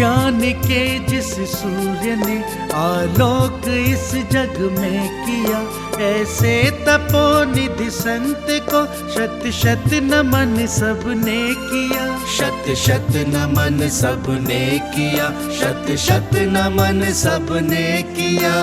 ज्ञान के जिस सूर्य ने आलोक इस जग में किया, ऐसे तपोनिधि संत को शत शत नमन सबने किया। शत शत नमन सबने किया, शत शत नमन सबने किया।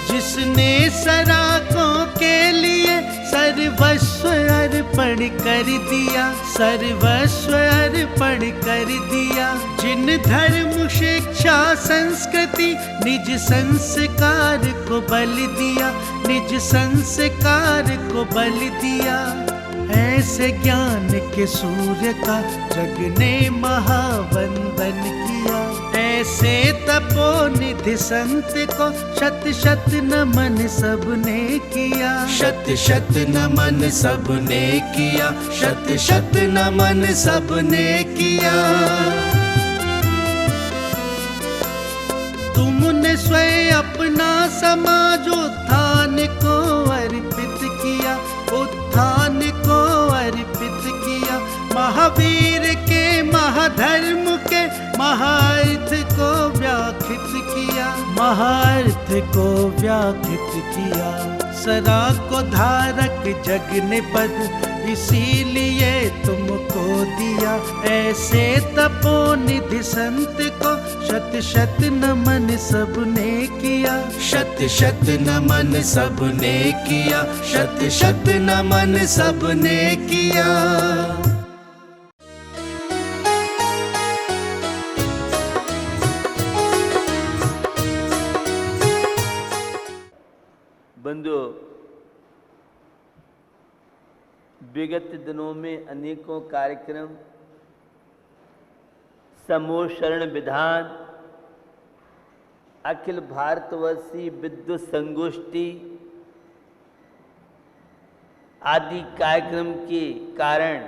जिसने सराकों के लिए सर्वस्व अर्पण कर दिया, सर्वस्व अर्पण कर दिया। जिन धर्म शिक्षा संस्कृति निज संस्कार को बल दिया, निज संस्कार को बल दिया। ऐसे ज्ञान के सूर्य का जग ने महावंदन किया। ऐसे तपोनिधि संत को शत शत नमन सबने किया। शत शत नमन सबने किया, शत शत नमन सबने किया। तुमने स्वयं अपना समाज उत्थान को अर्पित किया, उत्थान को अर्पित किया। महावीर के महाधर्म के महार्थ को व्याख्यात किया, महार्थ को व्याख्यात किया। सदा को धारक जग ने पद इसीलिए तुमको दिया। ऐसे तपोनिधि संत को शत शत नमन सबने किया। शत शत नमन सबने किया, शत शत नमन सबने किया। बंधुओं, विगत दिनों में अनेकों कार्यक्रम, समूह शरण विधान, अखिल भारतवर्षीय विद्युत संगोष्ठी आदि कार्यक्रम के कारण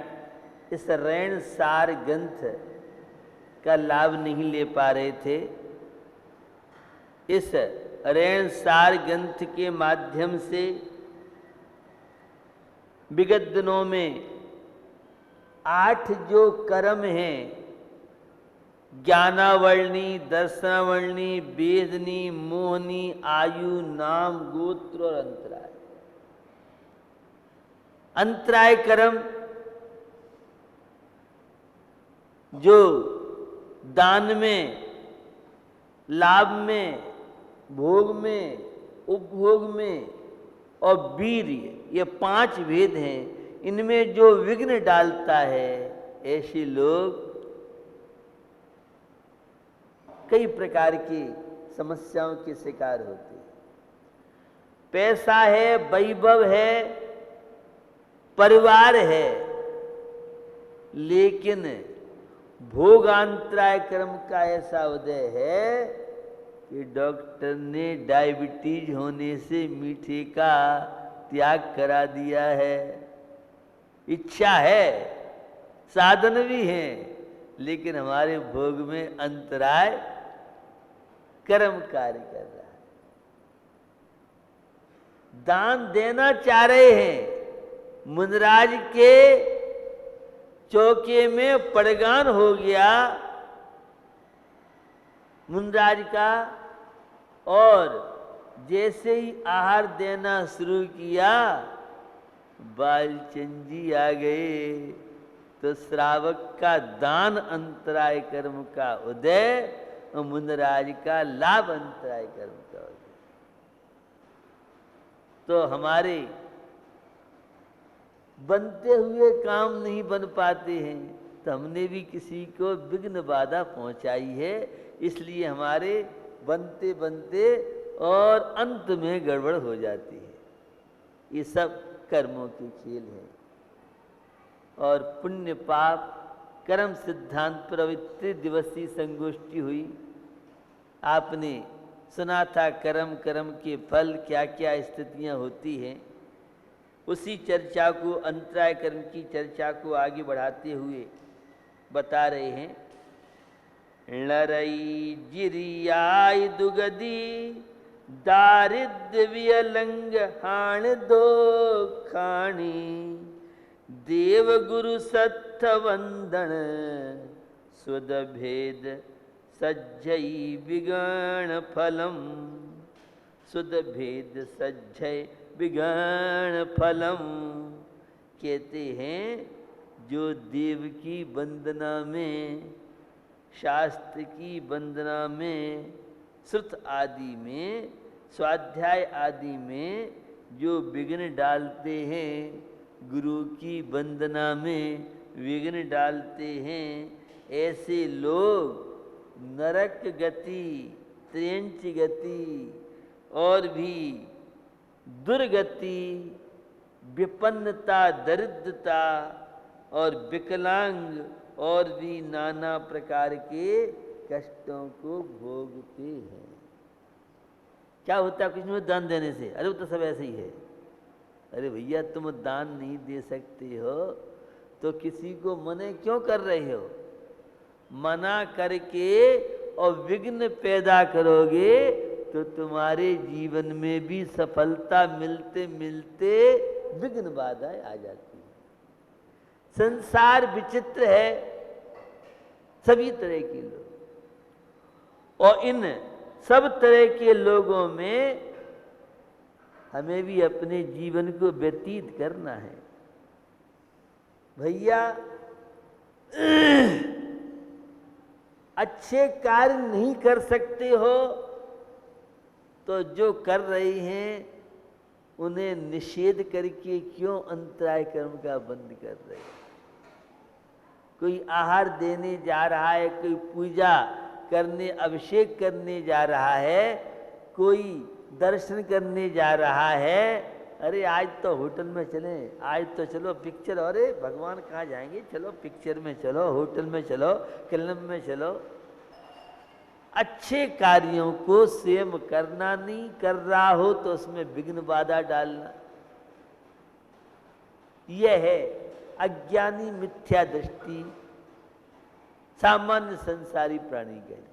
इस ऋण सार ग्रंथ का लाभ नहीं ले पा रहे थे। इस ऋण सार ग्रंथ के माध्यम से विगत दिनों में 8 जो कर्म हैं, ज्ञानावरणी, दर्शनावरणी, वेदनी, मोहनी, आयु, नाम, गोत्र और अंतराय। अंतराय कर्म जो दान में, लाभ में, भोग में, उपभोग में और वीर्य, ये 5 भेद हैं। इनमें जो विघ्न डालता है, ऐसे लोग कई प्रकार की समस्याओं के शिकार होते हैं। पैसा है, वैभव है, परिवार है, लेकिन भोगांतराय कर्म का ऐसा उदय है कि डॉक्टर ने डायबिटीज होने से मीठे का त्याग करा दिया है। इच्छा है, साधन भी हैं, लेकिन हमारे भोग में अंतराय कर्म कार्य कर रहा है। दान देना चाह रहे हैं, मुनराज के चौके में पड़गान हो गया मुनराज का, और जैसे ही आहार देना शुरू किया, बालचंद जी आ गए, तो श्रावक का दान अंतराय कर्म का उदय और मुनराज का लाभ अंतराय कर्म का उदय। तो हमारे बनते हुए काम नहीं बन पाते हैं, तो हमने भी किसी को विघ्न बाधा पहुंचाई है, इसलिए हमारे बनते बनते और अंत में गड़बड़ हो जाती है। ये सब कर्मों के खेल हैं। और पुण्य पाप कर्म सिद्धांत प्रवृत्ति दिवसीय संगोष्ठी हुई। आपने सुना था कर्म, कर्म के फल, क्या क्या स्थितियां होती हैं। उसी चर्चा को, अंतराय कर्म की चर्चा को आगे बढ़ाते हुए बता रहे हैं। लरई जिरियाय दुगदी दारिद्र वियलंग हाण दो खाणी देव गुरु सत्थ वंदन सुद भेद सज्जई विगण फलम, सुद भेद सज्जय विगण फलम। कहते हैं जो देव की वंदना में, शास्त्र की वंदना में, श्रुत आदि में, स्वाध्याय आदि में जो विघ्न डालते हैं, गुरु की वंदना में विघ्न डालते हैं, ऐसे लोग नरक गति, त्रियंच गति और भी दुर्गति, विपन्नता, दरिद्रता और विकलांग और भी नाना प्रकार के कष्टों को भोगते हैं। क्या होता है कुछ नहीं दान देने से? अरे वो तो सब ऐसे ही है। अरे भैया तुम दान नहीं दे सकते हो तो किसी को मना क्यों कर रहे हो? मना करके और विघ्न पैदा करोगे तो तुम्हारे जीवन में भी सफलता मिलते मिलते विघ्न बाधाएं आ जाती है। संसार विचित्र है, सभी तरह के लोग, और इन सब तरह के लोगों में हमें भी अपने जीवन को व्यतीत करना है। भैया अच्छे कार्य नहीं कर सकते हो तो जो कर रही हैं उन्हें निषेध करके क्यों अंतराय कर्म का बंद कर रहे हैं? कोई आहार देने जा रहा है, कोई पूजा करने, अभिषेक करने जा रहा है, कोई दर्शन करने जा रहा है। अरे आज तो होटल में चले, आज तो चलो पिक्चर, अरे भगवान कहाँ जाएंगे, चलो पिक्चर में चलो, होटल में चलो, फिल्म में चलो। अच्छे कार्यों को स्वयं करना नहीं, कर रहा हो तो उसमें विघ्न बाधा डालना, यह है अज्ञानी मिथ्या दृष्टि सामान्य संसारी प्राणी के लिए।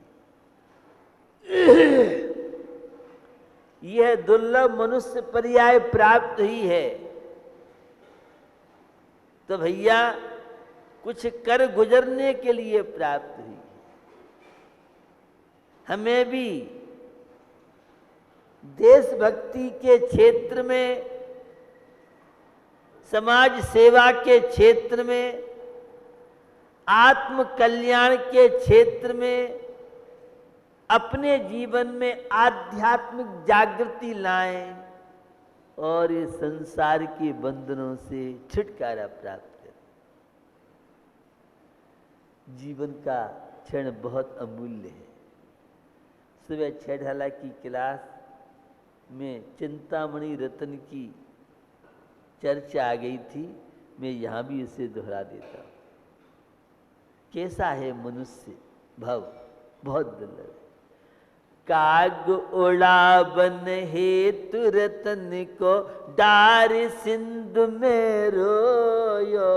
यह दुर्लभ मनुष्य पर्याय प्राप्त ही है। तो भैया कुछ कर गुजरने के लिए प्राप्त हुई। हमें भी देशभक्ति के क्षेत्र में, समाज सेवा के क्षेत्र में, आत्म कल्याण के क्षेत्र में अपने जीवन में आध्यात्मिक जागृति लाएं और इस संसार के बंधनों से छुटकारा प्राप्त करें। जीवन का क्षण बहुत अमूल्य है। सुबह 6 ढाला की क्लास में चिंतामणि रतन की चर्चा आ गई थी, मैं यहाँ भी इसे दोहरा देता हूँ। कैसा है मनुष्य भव, बहुत दुर्लभ है। काग उड़ावन हेतु रतन को डार सिंधु में रोयो,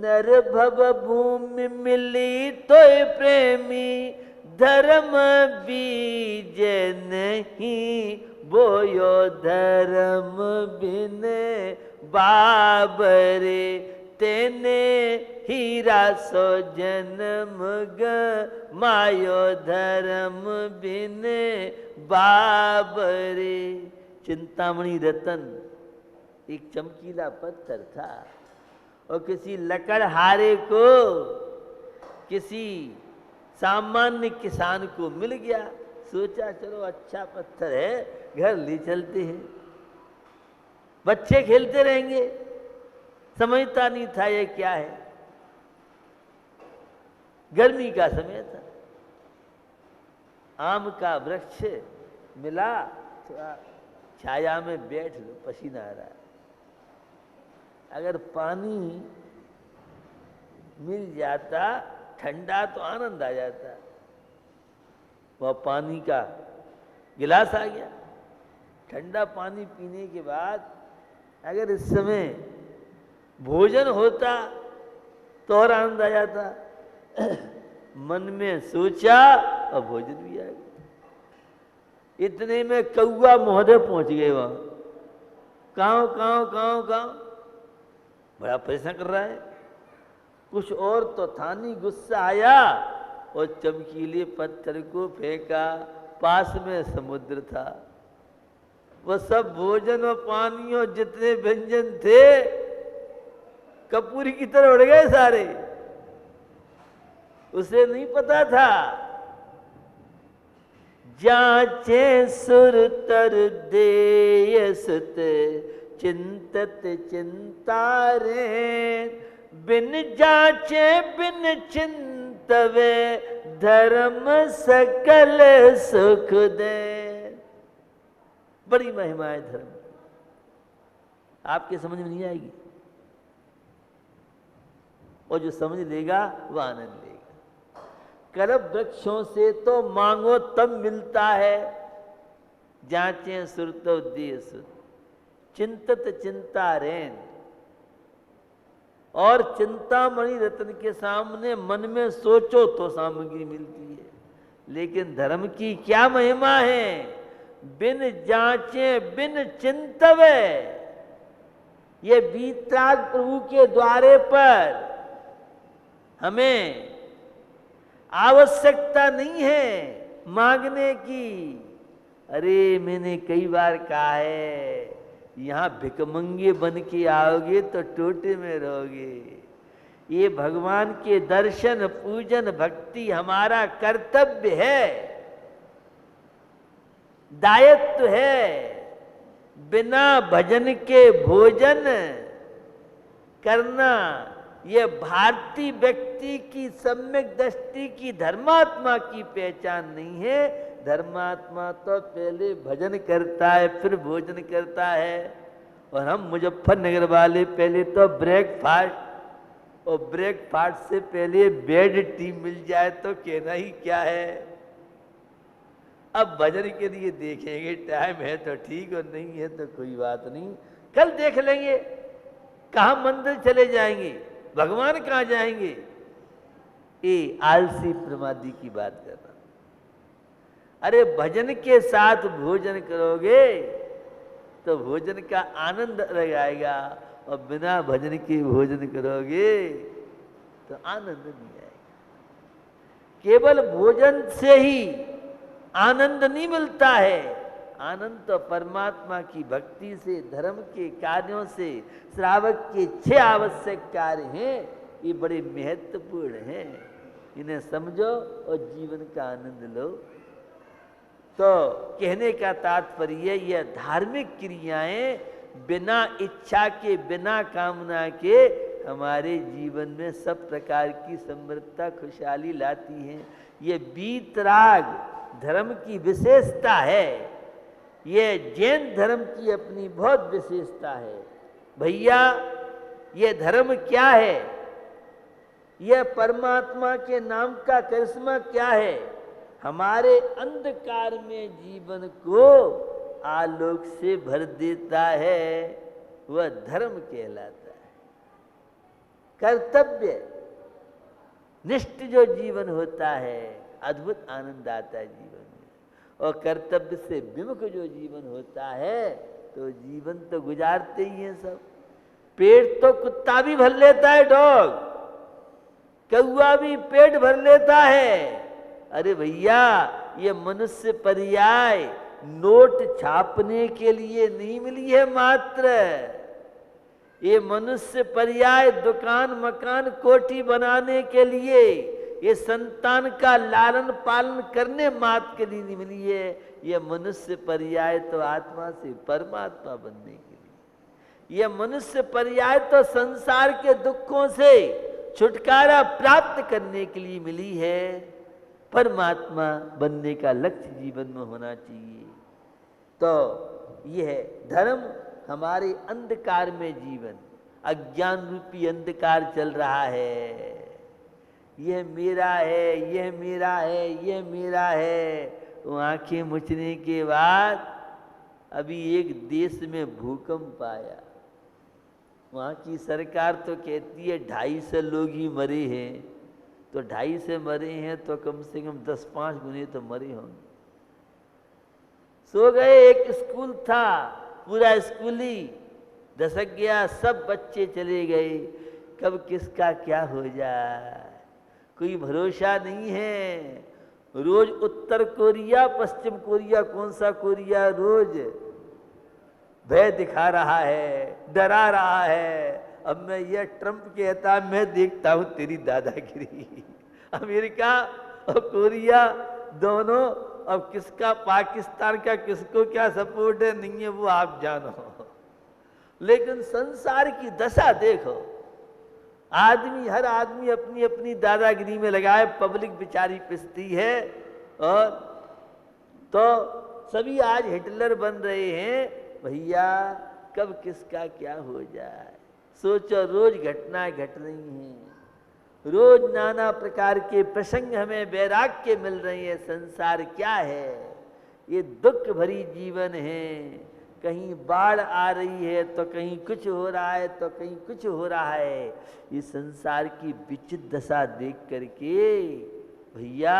नर भव भूमि मिली तो प्रेमी, धर्म बीज नहीं बोयो, धर्म बिन बाबरे, तेने हीरा सो जन्म मायो, धर्म बिन बाबरे। चिंतामणि रतन एक चमकीला पत्थर था और किसी लकड़हारे को, किसी सामान्य किसान को मिल गया। सोचा चलो अच्छा पत्थर है, घर ले चलते हैं, बच्चे खेलते रहेंगे। समझता नहीं था ये क्या है। गर्मी का समय था, आम का वृक्ष मिला, थोड़ा छाया में बैठ लो, पसीना आ रहा है। अगर पानी मिल जाता ठंडा तो आनंद आ जाता। वह पानी का गिलास आ गया, ठंडा पानी पीने के बाद अगर इस समय भोजन होता तो और आनंद आ जाता। मन में सोचा और भोजन भी आ गया। इतने में कौआ महोदय पहुंच गए वहां। काँव काँव काँव काँव। बड़ा परेशान कर रहा है। कुछ और तो था नहीं, गुस्सा आया और चमकीले पत्थर को फेंका। पास में समुद्र था, वह सब भोजन और पानी और जितने व्यंजन थे कपूरी की तरह उड़ गए सारे। उसे नहीं पता था। जांचे सुर तर देय सुत चिंतत चिंतारे, बिन जांचे बिन चिंतवे धर्म सकल सुख दे। बड़ी महिमा है धर्म की, आपके समझ में नहीं आएगी, और जो समझ लेगा वह आनंद लेगा। करब वृक्षों से तो मांगो तब मिलता है, जांचे सुरतो दिए सुत चिंतत चिंता रेन। और चिंतामणि रत्न के सामने मन में सोचो तो सामग्री मिलती है। लेकिन धर्म की क्या महिमा है, बिन जांचे बिन चिंतवे। ये वीतराग प्रभु के द्वारे पर हमें आवश्यकता नहीं है मांगने की। अरे मैंने कई बार कहा है, यहां भिकमंगे बन के आओगे तो टोटे में रहोगे। ये भगवान के दर्शन पूजन भक्ति हमारा कर्तव्य है, दायित्व है। बिना भजन के भोजन करना यह भारतीय व्यक्ति की सम्यक दृष्टि की धर्मात्मा की पहचान नहीं है। धर्मात्मा तो पहले भजन करता है फिर भोजन करता है। और हम मुजफ्फरनगर वाले पहले तो ब्रेकफास्ट, और ब्रेकफास्ट से पहले बेड टी मिल जाए तो कहना ही क्या है। अब भजन के लिए देखेंगे, टाइम है तो ठीक और नहीं है तो कोई बात नहीं, कल देख लेंगे। कहाँ मंदिर चले जाएंगे, भगवान कहाँ जाएंगे। ये आलसी प्रमादी की बात कर रहा। अरे भजन के साथ भोजन करोगे तो भोजन का आनंद अलग आएगा, और बिना भजन के भोजन करोगे तो आनंद नहीं आएगा। केवल भोजन से ही आनंद नहीं मिलता है, आनंद तो परमात्मा की भक्ति से, धर्म के कार्यों से। श्रावक के 6 आवश्यक कार्य हैं, ये बड़े महत्वपूर्ण हैं, इन्हें समझो और जीवन का आनंद लो। तो कहने का तात्पर्य यह धार्मिक क्रियाएं बिना इच्छा के, बिना कामना के हमारे जीवन में सब प्रकार की समृद्धता खुशहाली लाती हैं। ये वीतराग धर्म की विशेषता है, ये जैन धर्म की अपनी बहुत विशेषता है। भैया ये धर्म क्या है, यह परमात्मा के नाम का करिश्मा क्या है। हमारे अंधकार में जीवन को आलोक से भर देता है, वह धर्म कहलाता है। कर्तव्य निष्ठ जो जीवन होता है, अद्भुत आनंद आता है जीवन में। और कर्तव्य से विमुख जो जीवन होता है तो जीवन तो गुजारते ही हैं सब। पेट तो कुत्ता भी भर लेता है, डॉग, कौआ भी पेट भर लेता है। अरे भैया ये मनुष्य पर्याय नोट छापने के लिए नहीं मिली है मात्र, ये मनुष्य पर्याय दुकान मकान कोठी बनाने के लिए, ये संतान का लालन पालन करने मात्र के लिए नहीं मिली है। ये मनुष्य पर्याय तो आत्मा से परमात्मा बनने के लिए, ये मनुष्य पर्याय तो संसार के दुखों से छुटकारा प्राप्त करने के लिए मिली है। परमात्मा बनने का लक्ष्य जीवन में होना चाहिए। तो यह धर्म हमारे अंधकार में जीवन, अज्ञान रूपी अंधकार चल रहा है, यह मेरा है, यह मेरा है, यह मेरा है। तो आंखें मुछने के बाद अभी एक देश में भूकंप आया, वहाँ की सरकार तो कहती है 250 लोग ही मरे हैं। तो 250 मरे हैं तो कम से कम 10-5 गुने तो मरे होंगे। सो गए। एक स्कूल था, पूरा स्कूल ही दशक गया, सब बच्चे चले गए, कब किसका क्या हो जाए कोई भरोसा नहीं है। रोज उत्तर कोरिया, पश्चिम कोरिया, कौन सा कोरिया रोज भय दिखा रहा है, डरा रहा है। अब मैं ये ट्रंप कहता, मैं देखता हूं तेरी दादागिरी। अमेरिका और कोरिया दोनों, अब किसका पाकिस्तान का किसको क्या सपोर्ट है नहीं है वो आप जानो, लेकिन संसार की दशा देखो। आदमी, हर आदमी अपनी अपनी दादागिरी में लगाए, पब्लिक बेचारी पिसती है। और तो सभी आज हिटलर बन रहे हैं। भैया कब किसका क्या हो जाए सोचो। रोज घटनाएं घट रही हैं, रोज नाना प्रकार के प्रसंग हमें वैराग्य मिल रहे हैं। संसार क्या है, ये दुख भरी जीवन है। कहीं बाढ़ आ रही है तो कहीं कुछ हो रहा है तो कहीं कुछ हो रहा है। ये संसार की विचित्र दशा देख करके भैया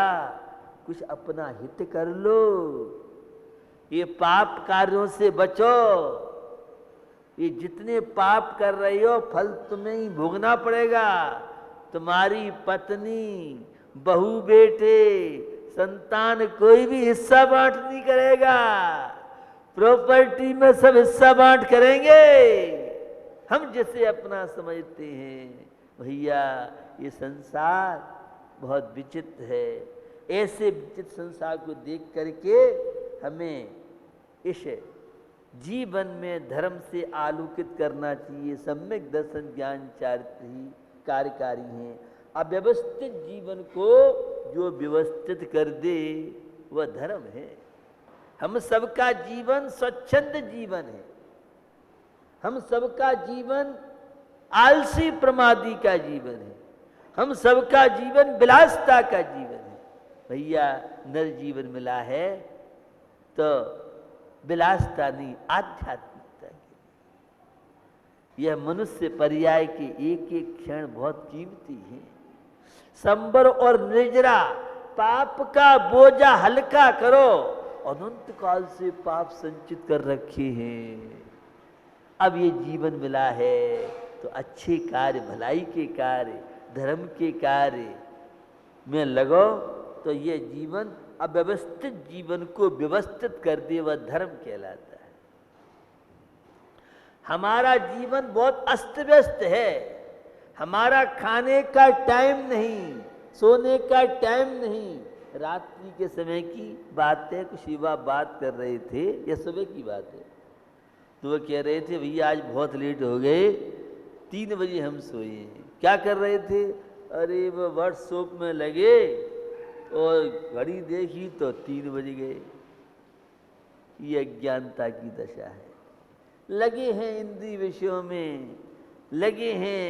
कुछ अपना हित कर लो, ये पाप कार्यों से बचो। ये जितने पाप कर रहे हो फल तुम्हें ही भोगना पड़ेगा। तुम्हारी पत्नी, बहू, बेटे, संतान कोई भी हिस्सा बांट नहीं करेगा। प्रॉपर्टी में सब हिस्सा बांट करेंगे। हम जिसे अपना समझते हैं भैया, ये संसार बहुत विचित्र है। ऐसे विचित्र संसार को देख करके हमें इस जीवन में धर्म से आलोकित करना चाहिए। सम्यक दर्शन ज्ञान चारित्र ही कार्यकारी हैं। अव्यवस्थित जीवन को जो व्यवस्थित कर दे वह धर्म है। हम सबका जीवन स्वच्छंद जीवन है। हम सबका जीवन आलसी प्रमादी का जीवन है। हम सबका जीवन विलासता का जीवन है। भैया नर जीवन मिला है तो विलासता नहीं, आध्यात्मिकता की। यह मनुष्य पर्याय के एक एक क्षण बहुत कीमती है। संबर और निर्जरा, पाप का बोझा हल्का करो। अनंत काल से पाप संचित कर रखे हैं। अब ये जीवन मिला है तो अच्छे कार्य, भलाई के कार्य, धर्म के कार्य में लगो तो ये जीवन अव्यवस्थित जीवन को व्यवस्थित कर दे, वह धर्म कहलाता है। हमारा जीवन बहुत अस्त व्यस्त है। हमारा खाने का टाइम नहीं, सोने का टाइम नहीं। रात्रि के समय की बात है, कुछ युवा बात कर रहे थे, यह सुबह की बात है, तो वो कह रहे थे भैया आज बहुत लेट हो गए, 3 बजे हम सोए हैं। क्या कर रहे थे? अरे वो वर्कशॉप में लगे और घड़ी देखी तो 3 बज गए। ये अज्ञानता की दशा है। लगे हैं इंद्रिय विषयों में, लगे हैं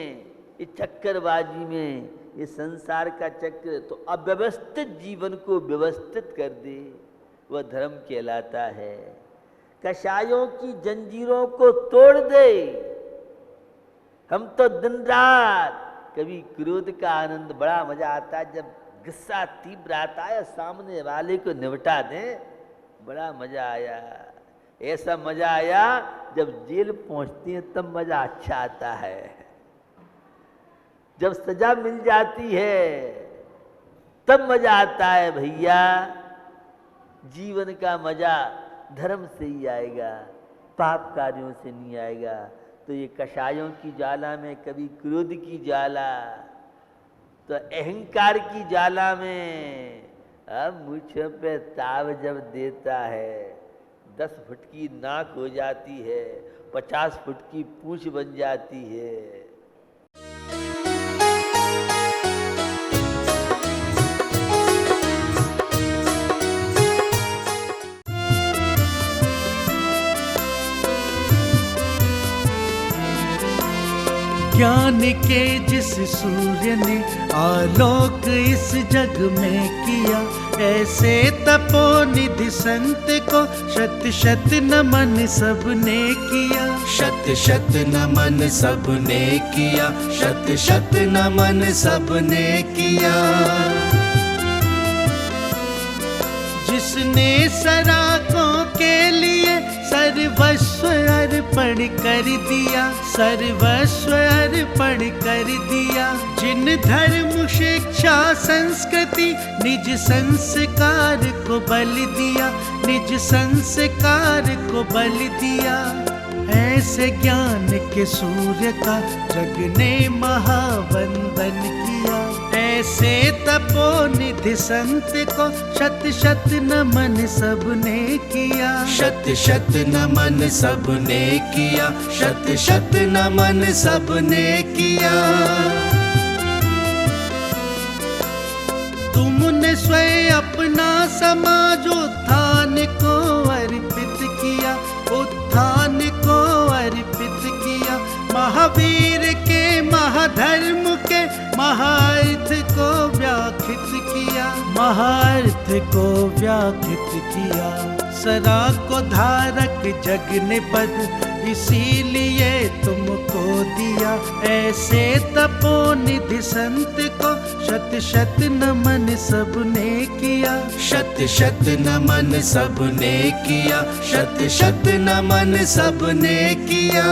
इस चक्करबाजी में, ये संसार का चक्र। तो अव्यवस्थित जीवन को व्यवस्थित कर दे वह धर्म कहलाता है। कषायों की जंजीरों को तोड़ दे। हम तो दिन रात, कभी क्रोध का आनंद बड़ा मजा आता है जब गुस्सा तीव्र आता है, सामने वाले को निपटा दें, बड़ा मजा आया। ऐसा मजा आया जब जेल पहुंचते हैं तब मजा अच्छा आता है। जब सजा मिल जाती है तब मजा आता है। भैया जीवन का मजा धर्म से ही आएगा, पाप कार्यों से नहीं आएगा। तो ये कषायों की ज्वाला में, कभी क्रोध की ज्वाला, तो अहंकार की ज्वाला में अब मुझ पे ताव जब देता है, 10 फुट की नाक हो जाती है, 50 फुट की पूंछ बन जाती है। ज्ञान के जिस सूर्य ने आलोक इस जग में किया, ऐसे तपोनिधि संत को शत शत नमन सबने किया। शत शत नमन सबने किया, शत शत नमन सबने किया। जिसने सराकों के लिए सर सर्वस्व अर्पण कर दिया, सर्वस्व अर्पण कर दिया। जिन धर्म शिक्षा संस्कृति निज संस्कार को बल दिया, निज संस्कार को बल दिया। ऐसे ज्ञान के सूर्य का जग ने महावंदन किया, ऐसे तपोनिधि संत को शत शत नमन सबने किया, शत शत नमन सबने किया, शत शत नमन सबने किया। तुमने स्वयं अपना समाज उत्थान को अर्पित किया, उत्थान को अर्पित किया। महावीर के महाधर्म के महार्थ को व्याख्यात किया, महार्थ को व्याख्यात किया। सदा को धारक जग ने पद इसीलिए तुमको दिया, ऐसे तपोनिधि संत को शत शत नमन सबने किया, शत शत नमन सबने किया, शत शत नमन सबने किया।